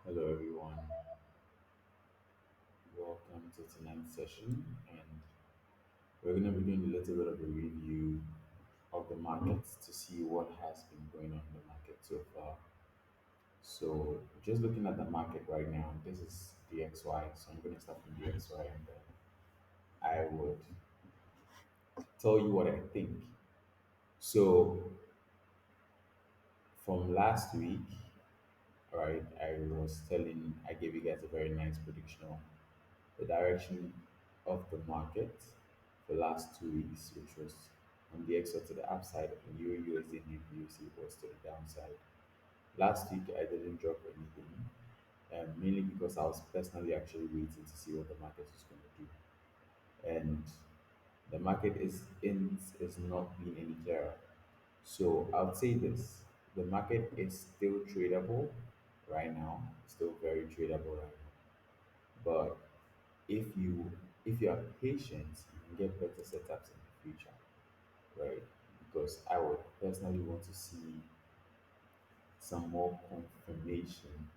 Hello, everyone. Welcome to tonight's session, and we're going to be doing a little bit of a review of the markets to see what has been going on in the market so far. So, just looking at the market right now, this is the XY. So, I'm going to start from the XY, and I would tell you what I think. So, from last week, right, I gave you guys a very nice prediction on the direction of the market for the last 2 weeks, which was on the exit to the upside, and Euro USD and USD was to the downside. Last week, I didn't drop anything, mainly because I was personally actually waiting to see what the market is going to do, and the market is not being any clearer. So I would say this: the market is still tradable right now, still very tradable right now, but if you if you are patient, you can get better setups in the future, right? Because I would personally want to see some more confirmation,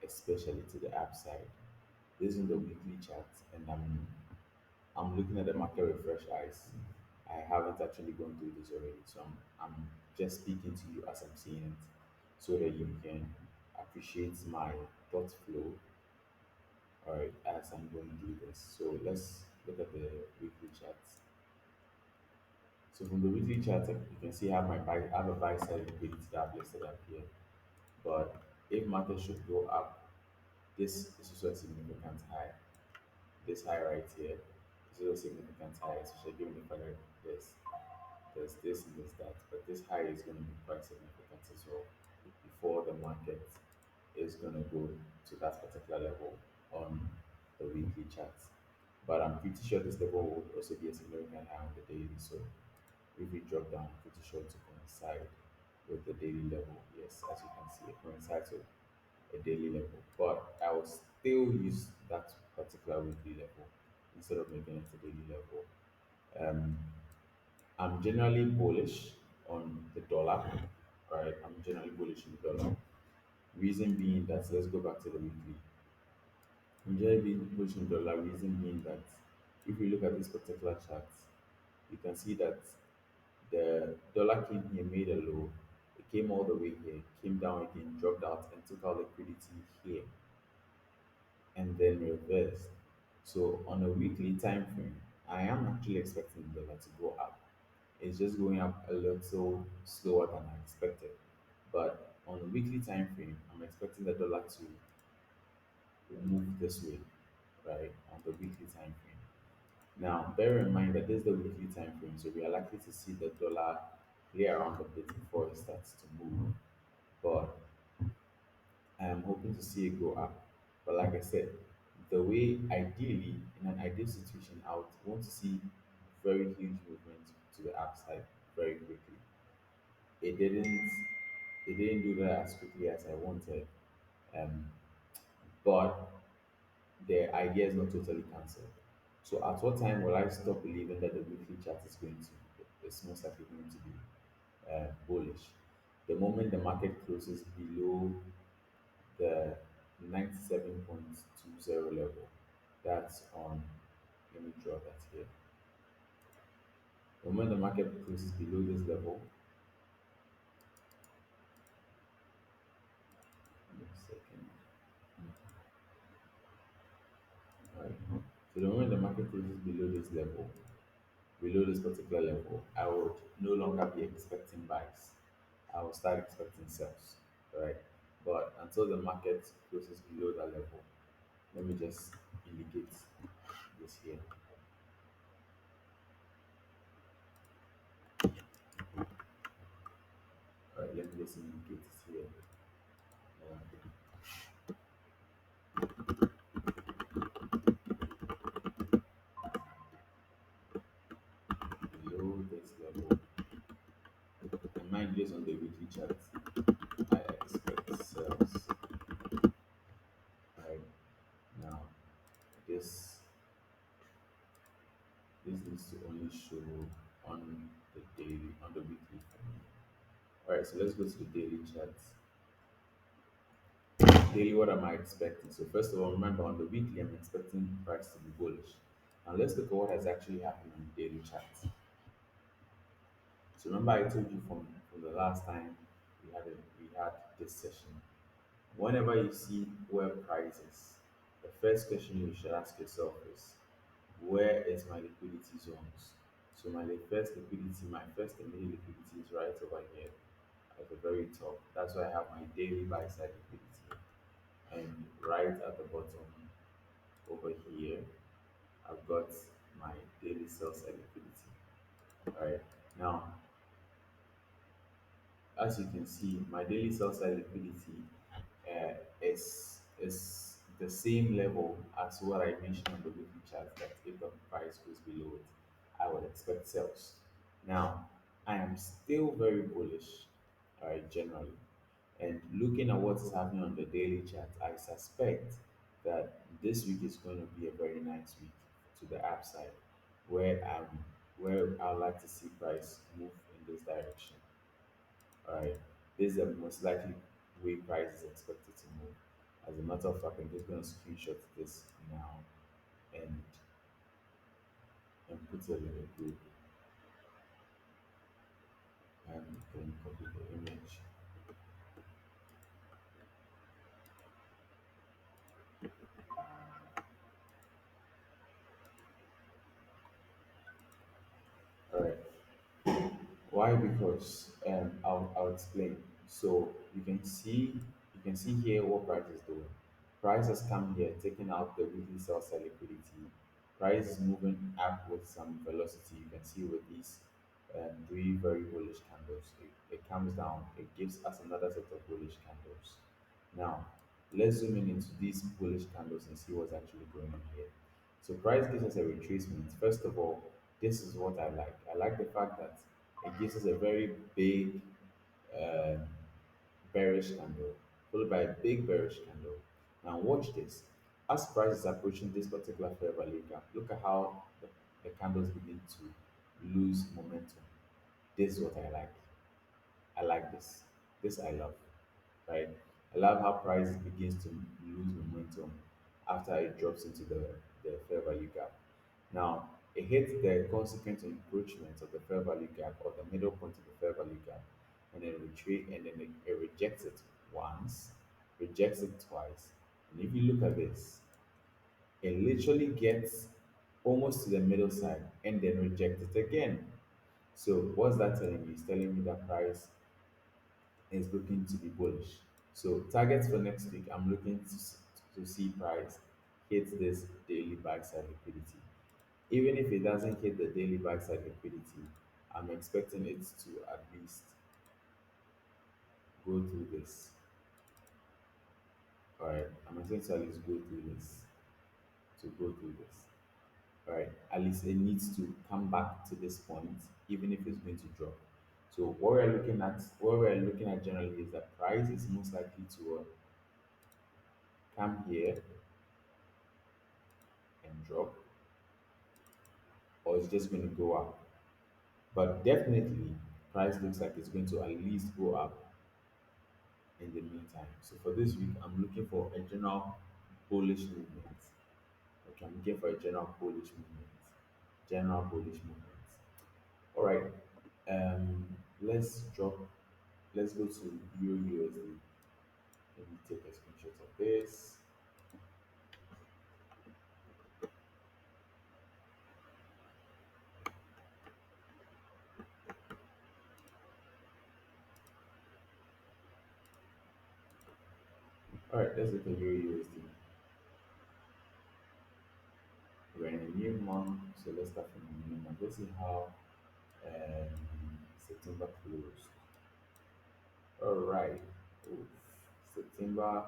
especially to the upside. This is the weekly chart, and I'm looking at the market with fresh eyes. I haven't actually gone through this already, so I'm just speaking to you as I'm seeing it, so that you can appreciate my thought flow, all right, as I'm going through this. So let's look at the weekly charts. So from the weekly chart, you can see how I have a buy side liquidity that I've listed up here. But if market should go up, this is also a significant high. This high right here is also a significant high, especially given the fact that there's this and there's that. But this high is going to be quite significant as well before the market is going to go to that particular level on the weekly charts. But I'm pretty sure this level will also be a significant high on the daily. So if we drop down, pretty sure to coincide with the daily level. Yes, as you can see, it coincides with a daily level. But I will still use that particular weekly level instead of making it a daily level. Um, I'm generally bullish on the dollar, right? I'm generally bullish on the dollar. Reason being that, let's go back to the weekly. I'm generally being bullish on the dollar. Reason being that, if you look at this particular chart, you can see that the dollar came here, made a low. It came all the way here, came down again, dropped out, and took out liquidity here, and then reversed. So on a weekly time frame, I am actually expecting the dollar to go up. It's just going up a little slower than I expected. But on a weekly time frame, I'm expecting the dollar to move this way, right? On the weekly time frame. Now, bear in mind that this is the weekly time frame, so we are likely to see the dollar play around a bit before it starts to move. But I am hoping to see it go up. But like I said, the way ideally, in an ideal situation, I would want to see very huge movement to the upside very quickly. It didn't. It didn't do that as quickly as I wanted. Um, but the idea is not totally cancelled. So at what time will I stop believing that the weekly chart is most likely going to be bullish? The moment the market closes below the 97.20 level, that's on, let me draw that here. The moment the market closes below this level, give me a second. Right. So the moment the market closes below this particular level, I would no longer be expecting buys. I will start expecting sells, right? But until the market closes below that level, let me just indicate this here. All right, let me just indicate this here. Uh, Below this level, and mind this on the weekly chart, I expect sells. Right now, this this needs to only show on the weekly for me. All right, so let's go to the daily charts. daily, what am I expecting? So first of all, remember on the weekly, I'm expecting price to be bullish. Now let's look at what has actually happened on the daily chart. So remember, I told you from the last time we had this session. Whenever you see where price is, the first question you should ask yourself is, where is my liquidity zones? So first liquidity, my first immediate liquidity is right over here at the very top. That's why I have my daily buy side liquidity. And right at the bottom over here, I've got my daily sell side liquidity. All right. Now, as you can see, my daily sell side liquidity is the same level as what I mentioned on the weekly chart, that if the price goes below it, I would expect sales. Now, I am still very bullish, generally. And looking at what is happening on the daily chart, I suspect that this week is going to be a very nice week to the upside, where I'd like to see price move in this direction. All right, this is the most likely way price is expected to move. As a matter of fact, I'm just going to screenshot this now and put it in a group and then copy the image. All right. Why? Because I'll explain. So you can see here what price is doing. Price has come here, taking out the weekly sell side liquidity. Price is moving up with some velocity. You can see with these three very bullish candles. It comes down. It gives us another set of bullish candles. Now, let's zoom in into these bullish candles and see what's actually going on here. So price gives us a retracement. First of all, this is what I like. I like the fact that it gives us a very big um, bearish candle, followed by a big bearish candle. Now watch this. As price is approaching this particular fair value gap, look at how the candles begin to lose momentum. This is what I like. I like this. This I love, right? I love how price begins to lose momentum after it drops into the fair value gap. Now, it hits the consequent encroachment of the fair value gap, or the middle point of the fair value gap, and then retreat, and then it rejects it once, rejects it twice. And if you look at this, it literally gets almost to the middle side and then rejects it again. So what's that telling me? It's telling me that price is looking to be bullish. So targets for next week, I'm looking to see price hit this daily buy side liquidity. Even if it doesn't hit the daily buy side liquidity, I'm expecting it to at least go through this. All right, I'm expecting to at least go through this. To go through this. All right, at least it needs to come back to this point, even if it's going to drop. So what we're looking at generally is that price is most likely to come here and drop, or it's just going to go up. But definitely, price looks like it's going to at least go up in the meantime. So for this week, I'm looking for a general bullish movement. Okay, I'm looking for a general bullish movement. General bullish movement. All right. Let's drop. Let's go to Euro USD. Let me take a screenshot of this. All right, let's look at Euro USD. We're in a new month, so let's start from the new month. Let's see how September closed. All right. Oof. September,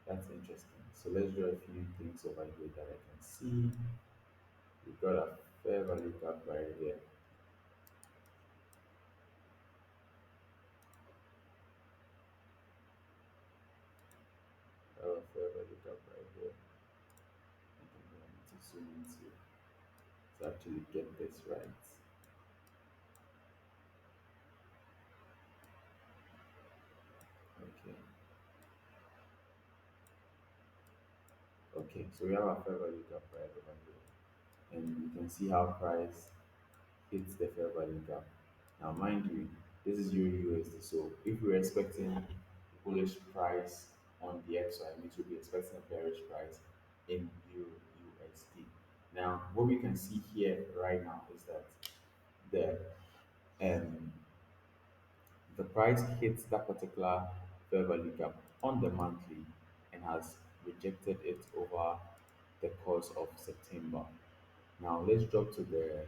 that's interesting. So let's draw a few things over here that I can see. We've got a fair value gap right here. A fair value gap right here. I think I need to zoom into to actually get this right. Okay. Okay, so we have our fair value gap right over here, and you can see how price hits the fair value gap. Now, mind you, this is Euro USD. So if we're expecting a bullish price on the XY, we should be expecting a bearish price in Euro USD. Now, what we can see here right now is that the um, the price hits that particular fair value gap on the monthly and has rejected it over the course of September. Now let's drop to the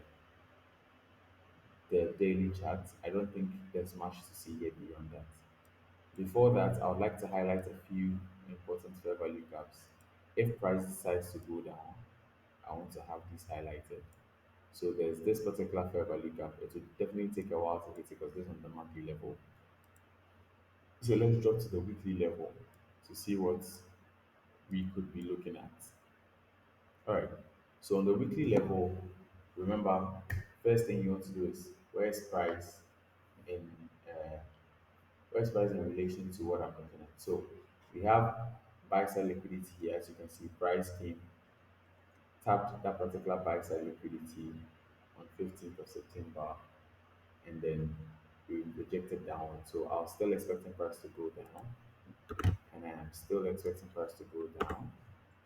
daily chart. I don't think there's much to see here beyond that. Before that, I would like to highlight a few important fair value gaps. If price decides to go down, I want to have this highlighted. So there's this particular fair value gap. It will definitely take a while to hit it because this is on the monthly level. So let's drop to the weekly level to see what we could be looking at. All right. So on the weekly level, remember, first thing you want to do is where's price in uh, where's price in relation to what I'm looking at. So we have buy side liquidity here. As you can see, price came tapped that particular buy side liquidity on 15th of September, and then we rejected downward. So I was still expecting price to go down, and I am still expecting price to go down.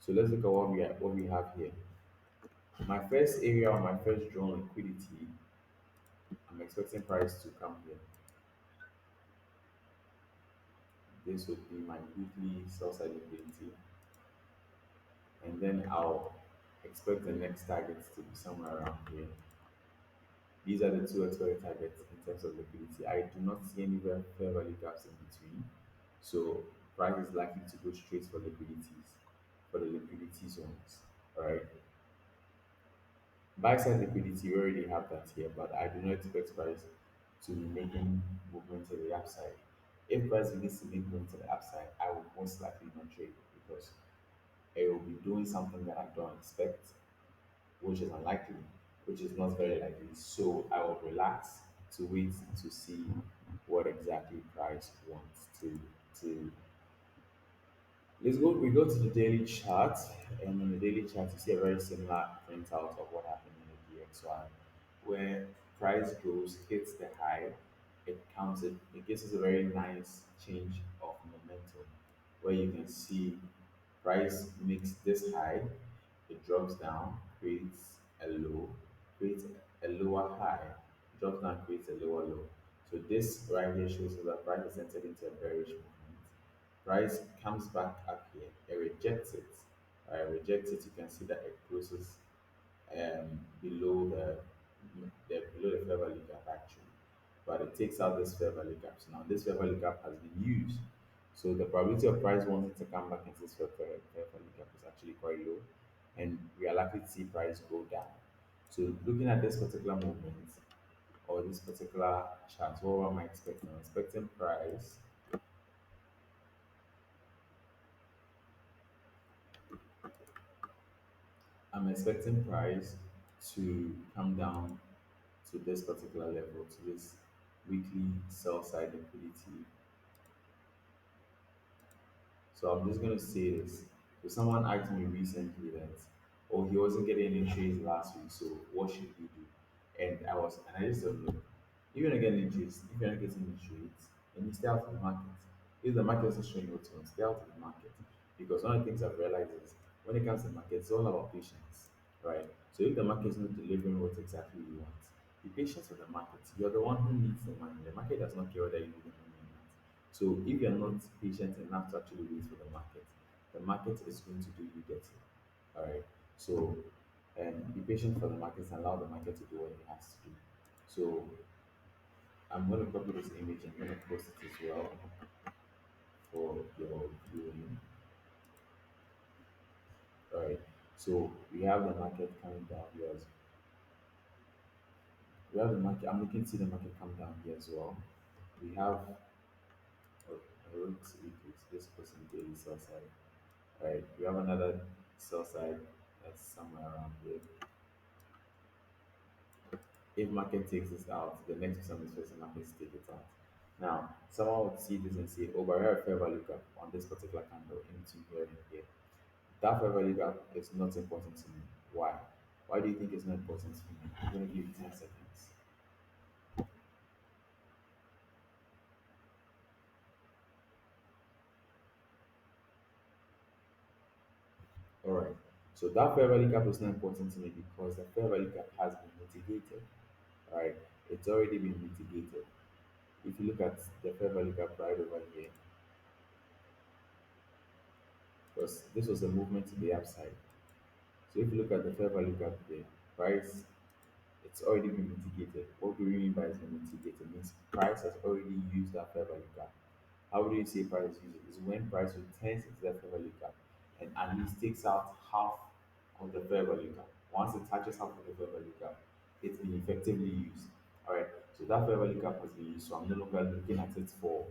So let's look at what we have here. My first area on my first drawn liquidity, I'm expecting price to come here. This would be my weekly sell side liquidity, and then I'll expect the next targets to be somewhere around here. These are the two expected targets in terms of liquidity. I do not see any fair value gaps in between, so price is likely to go straight for liquidities, for the liquidity zones. All right. Buy side liquidity, we already have that here, but I do not expect price to be making movement to the upside. If price begins to make movement to the upside, I will most likely not trade because it will be doing something that I don't expect, which is unlikely, which is not very likely. So I will relax to wait to see what exactly price wants to let's go. We go to the daily chart, and on the daily chart, you see a very similar printout of what happened in the DXY, where price goes, hits the high, it counts it. It gives us a very nice change of momentum, where you can see price makes this high, it drops down, creates a low, creates a lower high, drops down, creates a lower low. So this right here shows us that price has entered into a bearish movement. Price comes back up here, it rejects it. Rejects it, you can see that it closes below below the fair value gap actually. But it takes out this fair value gap. So now this fair value gap has been used. So the probability of price wanting to come back into this fair value gap is actually quite low. And we are likely to see price go down. So looking at this particular movement or this particular chart, what am I expecting? I'm expecting price to come down to this particular level, to this weekly sell side liquidity. So I'm just gonna say this. So someone asked me recently that, oh, he wasn't getting any trades last week, so what should he do? And I just said, look, if you're not getting any trades, if you're not getting any trades, then you stay out of the market. If the market is showing what you want, stay out of the market. Because one of the things I've realized is when it comes to the market, it's all about patience, right? So if the market is not delivering what exactly you want, be patient with the market. You're the one who needs the money. The market does not care whether you need the money or not. So if you're not patient enough to actually wait for the market is going to do you dirty. All right. So be patient for the market and allow the market to do what it has to do. So I'm going to copy this image and I'm going to post it as well for your viewing. All right. So we have the market coming down here. We have the market. I'm looking to see the market come down here as well. We have. Oh, I wrote it. This person daily sell side. Right, we have another sell side that's somewhere around here. If market takes this out, the next person is facing market to take it out. Now, someone would see this and say, oh, but I have a fair value gap on this particular candle into here and here. That fair value gap is not important to me. Why? Why do you think it's not important to me? I'm going to give you 10 seconds. All right. So that fair value gap is not important to me because the fair value gap has been mitigated. All right. It's already been mitigated. If you look at the fair value gap right over here, because this was a movement to the upside. So if you look at the fair value gap there, price, it's already been mitigated. What do we mean by it's been mitigated? Means price has already used that fair value gap. How do you say price use it? Is when price returns into that fair value gap and at least takes out half of the fair value gap. Once it touches half of the fair value gap, it's been effectively used. All right. So that fair value gap has been used. So I'm no longer looking at it for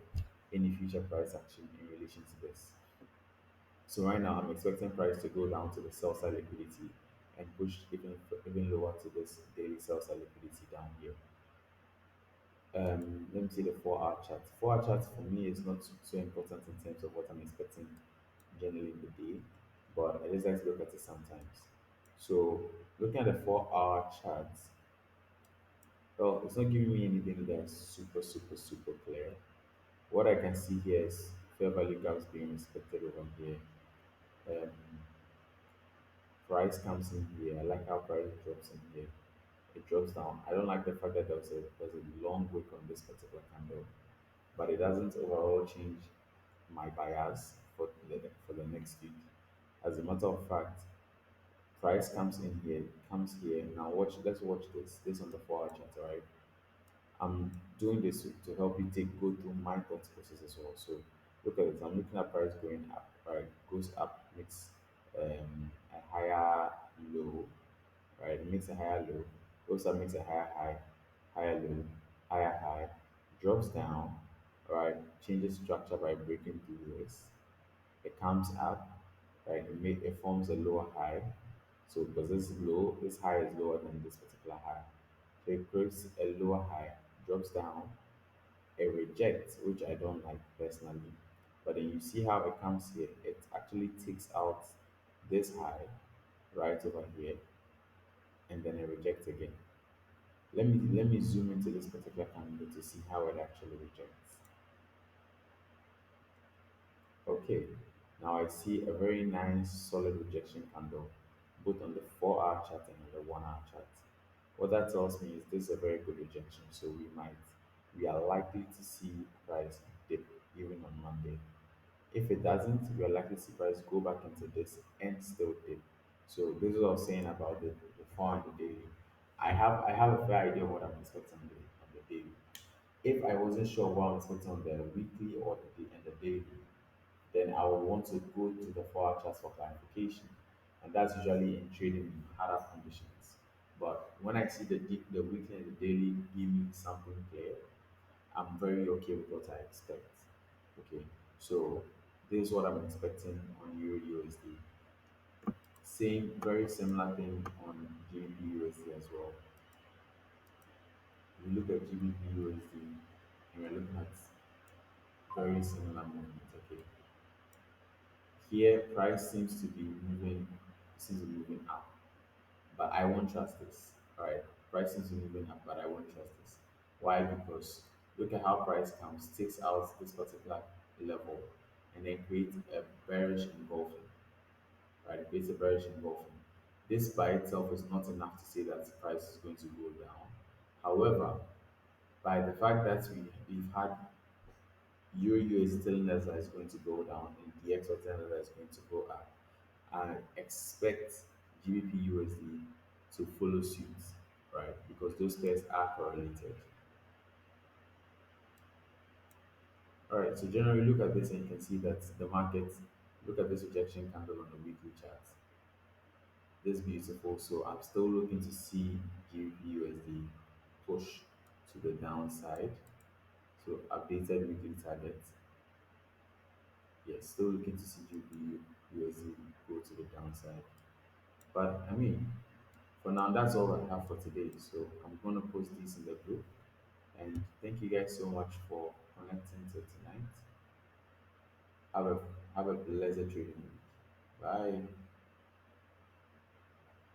any future price action in relation to this. So right now I'm expecting price to go down to the sell side liquidity and push even lower to this daily sell side liquidity down here. Let me see the 4 hour chart. 4 hour chart for me is not so important in terms of what I'm expecting generally in the day, but I just like to look at it sometimes. So looking at the 4 hour chart, well, it's not giving me anything that's super clear. What I can see here is fair value gaps being respected over here. Um, Price comes in here. I like how price drops in here. It drops down. I don't like the fact that there's a long wick on this particular candle, but it doesn't overall change my bias for the next week. As a matter of fact, price comes here. Now watch. Let's watch this. This on the 4 hour chart, alright? I'm doing this to help you take go through my thought process as well. So look at it. I'm looking at price going up, right? Goes up, makes a higher low, right? It makes a higher low, goes up, makes a higher low, higher high, drops down, right? Changes structure by breaking through this. It comes up, right? It forms a lower high. So because this high is lower than this particular high. So it creates a lower high, drops down, a reject, which I don't like personally. But then you see how it comes here. It actually takes out this high right over here, and then it rejects again. Let me zoom into this particular candle to see how it actually rejects. Okay, now I see a very nice solid rejection candle, both on the 4 hour chart and on the 1 hour chart. What that tells me is this is a very good rejection, so we are likely to see price dip even on Monday. If it doesn't, we are likely to see price go back into this and still dip. So this is what I was saying about the 4 and the daily. I have a fair idea of what I'm expecting on the daily. If I wasn't sure what I'm expecting on the weekly or the daily, then I would want to go to the 4 hour charts for clarification. And that's usually in trading in harder conditions. But when I see the weekly and the daily give me something clear, I'm very okay with what I expect. Okay, so this is what I'm expecting on Euro USD. Same, very similar thing on GBP USD as well. We look at GBP USD and we're looking at very similar movement. Okay, here price seems to be moving up, but I won't trust this. All right, price seems to be moving up, but I won't trust this. Why? Because look at how price comes, takes out this particular level, and then creates a bearish engulfing. Right, it creates a bearish engulfing. This by itself is not enough to say that the price is going to go down. However, by the fact that we've had Euro USD telling us that it's going to go down and DXY telling us that it's going to go up, I expect GBP USD to follow suit, right? Because those pairs are correlated. All right, so generally look at this and you can see that the market, look at this rejection candle on the weekly chart. This beautiful. So I'm still looking to see GBP USD push to the downside. So updated weekly target. Yes, still looking to see GBP USD go to the downside. But I mean, for now, that's all I have for today. So I'm gonna post this in the group. And thank you guys so much for connecting to tonight. Have a have a pleasant trading week. Bye.